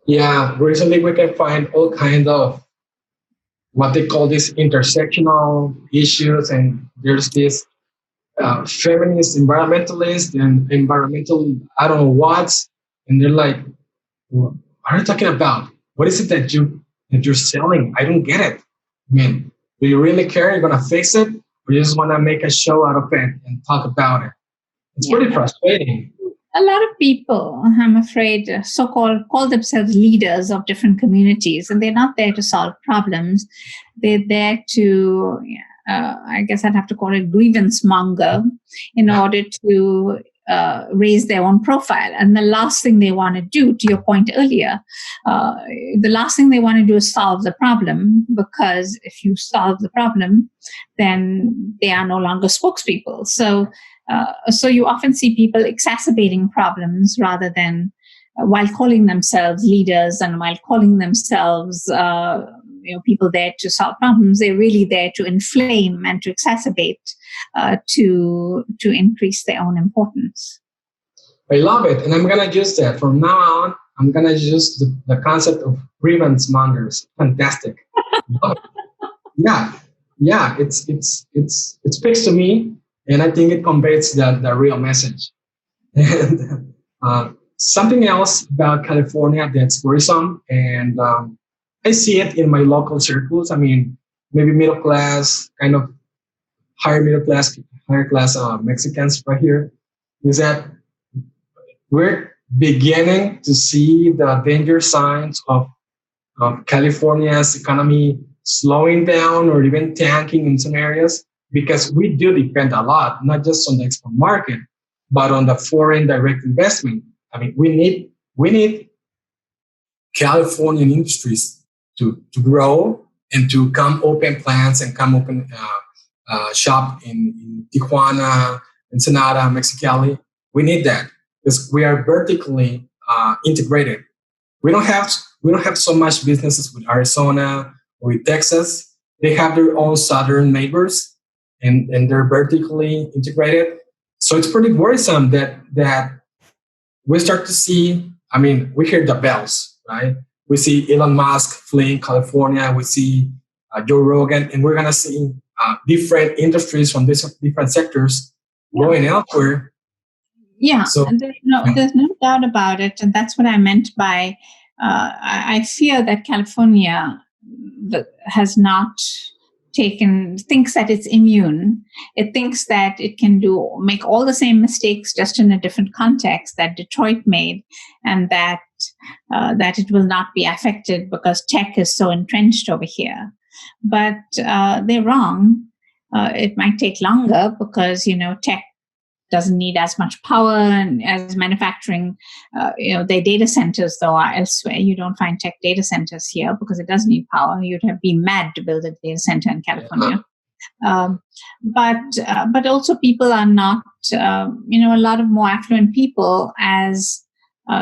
Yeah, recently we can find all kinds of what they call these intersectional issues, and there's this feminist environmentalist and environmental I don't know what, and they're like, what are you talking about? What is it that you're selling? I don't get it. I mean, do you really care? You're gonna fix it, or you just want to make a show out of it and talk about it? It's pretty frustrating. A lot of people, I'm afraid, call themselves leaders of different communities, and they're not there to solve problems. They're there to, I guess I'd have to call it grievance monger, in order to raise their own profile. And the last thing they want to do, to your point earlier, the last thing they want to do is solve the problem, because if you solve the problem, then they are no longer spokespeople. So you often see people exacerbating problems rather than while calling themselves leaders and while calling themselves people there to solve problems. They're really there to inflame and to exacerbate, to increase their own importance. I love it, and I'm gonna use that from now on. I'm gonna use the concept of grievance mongers. Fantastic. Yeah. It speaks to me. And I think it conveys the real message. And something else about California that's worrisome, and I see it in my local circles. I mean, maybe middle class, kind of higher class Mexicans right here, is that we're beginning to see the danger signs of of California's economy slowing down or even tanking in some areas, because we do depend a lot, not just on the export market, but on the foreign direct investment. I mean, we need Californian industries to grow and to come open plants and come open shop in Tijuana, Ensenada, Mexicali. We need that because we are vertically integrated. We don't have so much businesses with Arizona or with Texas. They have their own southern neighbors, and they're vertically integrated. So it's pretty worrisome that we start to see. I mean, we hear the bells, right? We see Elon Musk fleeing California. We see Joe Rogan, and we're gonna see different industries from these different sectors going elsewhere. Yeah, so, there's no doubt about it, and that's what I meant by I fear that California has not thinks that it's immune. It thinks that it can make all the same mistakes just in a different context that Detroit made, and that it will not be affected because tech is so entrenched over here. But they're wrong. It might take longer because tech doesn't need as much power and as manufacturing. Their data centers, though, are elsewhere. You don't find tech data centers here because it does need power. You'd be mad to build a data center in California. But also people are not, a lot of more affluent people, as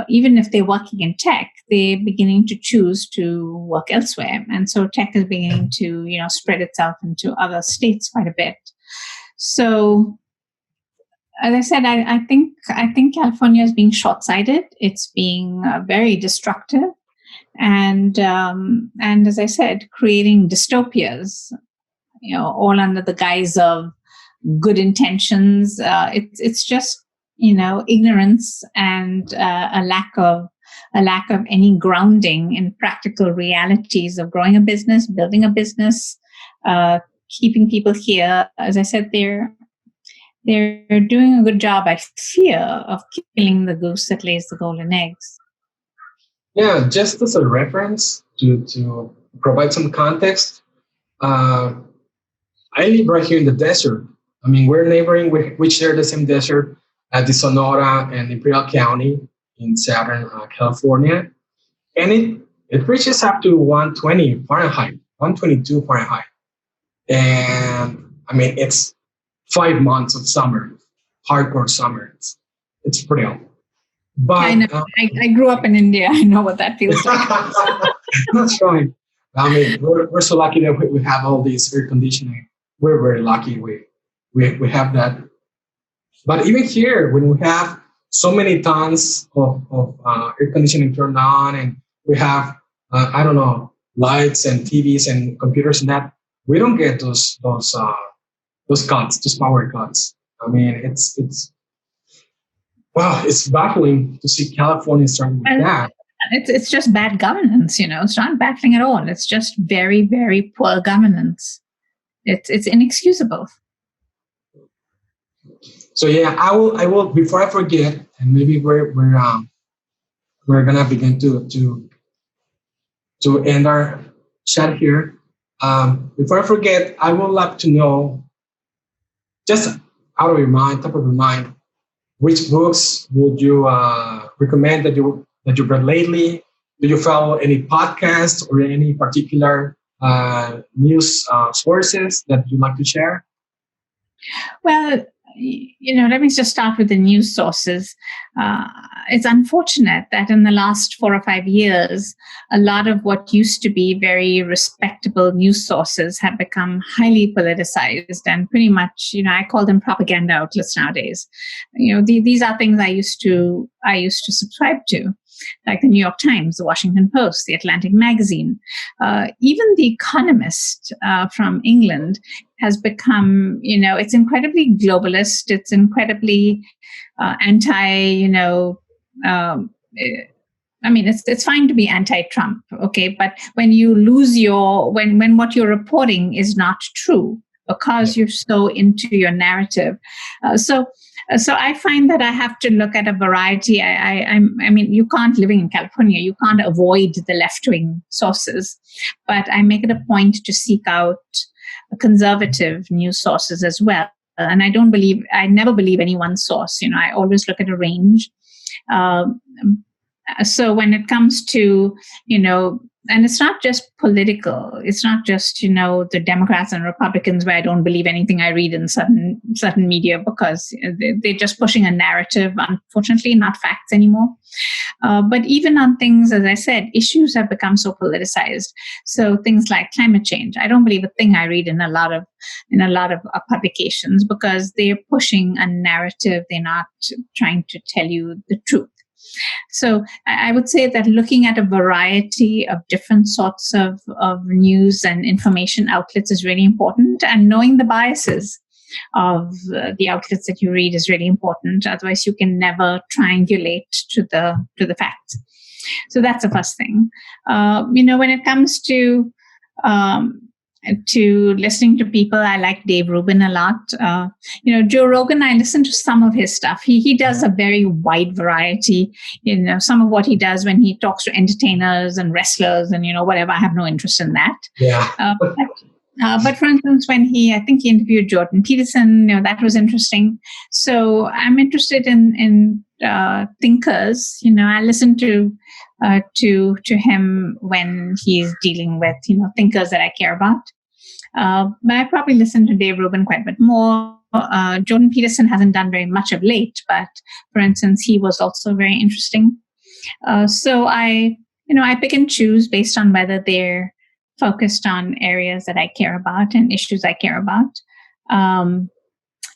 even if they're working in tech, they're beginning to choose to work elsewhere. And so tech is beginning to, spread itself into other states quite a bit. So, as I said, I think California is being short-sighted. It's being very destructive, and as I said, creating dystopias, all under the guise of good intentions. It's just ignorance and a lack of any grounding in practical realities of growing a business, building a business, keeping people here. As I said, they're doing a good job, I fear, of killing the goose that lays the golden eggs. Yeah, just as a reference to provide some context, I live right here in the desert. I mean, we're neighboring, we share the same desert at the Sonora and Imperial County in Southern California. And it reaches up to 120 Fahrenheit, 122 Fahrenheit. And I mean, it's 5 months of summer, hardcore summer. It's pretty old. But I know. I grew up in India. I know what that feels like. That's right. I mean, we're so lucky that we have all these air conditioning. We're very lucky we have that. But even here, when we have so many tons of air conditioning turned on, and we have lights and TVs and computers and that, we don't get those cuts, those power cuts. I mean, it's baffling to see California starting with that. It's just bad governance, It's not baffling at all. It's just very, very poor governance. It's inexcusable. So yeah, I will before I forget, and maybe we're gonna begin to end our chat here. Before I forget, I would like to know, just out of your mind, top of your mind, which books would you recommend that you read lately? Do you follow any podcasts or any particular news sources that you'd like to share? Well, let me just start with the news sources. It's unfortunate that in the last 4 or 5 years, a lot of what used to be very respectable news sources have become highly politicized and pretty much, I call them propaganda outlets nowadays. These are things I used to subscribe to, like the New York Times, the Washington Post, the Atlantic Magazine, even The Economist from England has become, it's incredibly globalist. It's incredibly anti, it's fine to be anti-Trump, okay? But when you lose when what you're reporting is not true because you're so into your narrative. So So I find that I have to look at a variety. I mean, you can't, living in California, you can't avoid the left-wing sources, but I make it a point to seek out conservative news sources as well. And I never believe any one source. I always look at a range. So when it comes to, and it's not just political, it's not just, the Democrats and Republicans where I don't believe anything I read in certain media because they're just pushing a narrative, unfortunately, not facts anymore. But even on things, as I said, issues have become so politicized. So things like climate change, I don't believe a thing I read in a lot of publications because they're pushing a narrative. They're not trying to tell you the truth. So I would say that looking at a variety of different sorts of news and information outlets is really important, and knowing the biases of the outlets that you read is really important. Otherwise, you can never triangulate to the facts. So that's the first thing. When it comes to listening to people, I like Dave Rubin a lot. Joe Rogan, I listen to some of his stuff. He does a very wide variety. Some of what he does when he talks to entertainers and wrestlers and, whatever, I have no interest in that. Yeah. But for instance, when I think he interviewed Jordan Peterson, that was interesting. So I'm interested in thinkers. I listen to him when he's dealing with, thinkers that I care about. But I probably listen to Dave Rubin quite a bit more. Jordan Peterson hasn't done very much of late, but for instance, he was also very interesting. So I pick and choose based on whether they're focused on areas that I care about and issues I care about.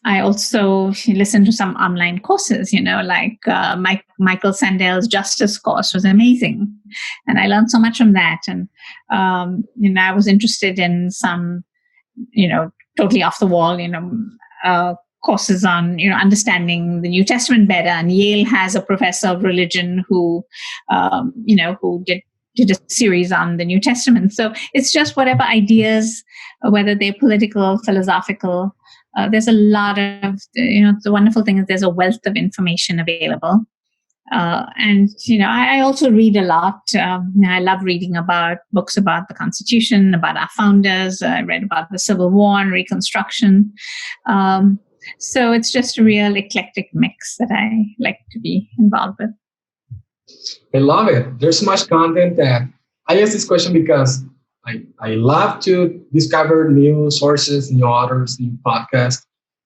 I also listen to some online courses, like Michael Sandel's Justice course was amazing. And I learned so much from that. And, I was interested in some, totally off the wall, courses on, understanding the New Testament better. And Yale has a professor of religion who did a series on the New Testament. So it's just whatever ideas, whether they're political, philosophical, there's a lot of, the wonderful thing is there's a wealth of information available. And I also read a lot. I love reading about books about the Constitution, about our founders. I read about the Civil War and Reconstruction. So it's just a real eclectic mix that I like to be involved with. I love it. There's so much content that I ask this question because I love to discover new sources, new authors, new podcasts,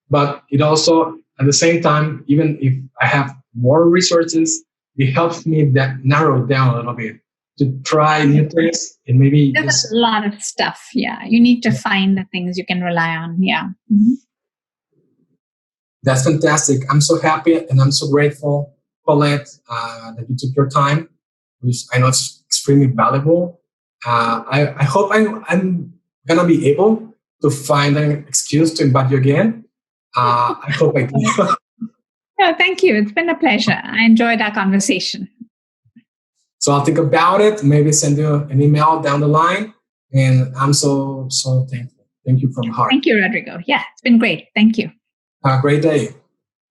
but it also, at the same time, even if I have more resources, it helps me narrow down a little bit to try new things and maybe there's a lot of stuff. Yeah, you need to find the things you can rely on. Yeah. Mm-hmm. That's fantastic. I'm so happy and I'm so grateful, Paulette, that you took your time, which I know it's extremely valuable. I hope I'm gonna be able to find an excuse to invite you again. I hope I do. No, thank you. It's been a pleasure. I enjoyed our conversation. So I'll think about it. Maybe send you an email down the line. And I'm so thankful. Thank you from heart. Thank you, Rodrigo. Yeah, it's been great. Thank you. Have a great day.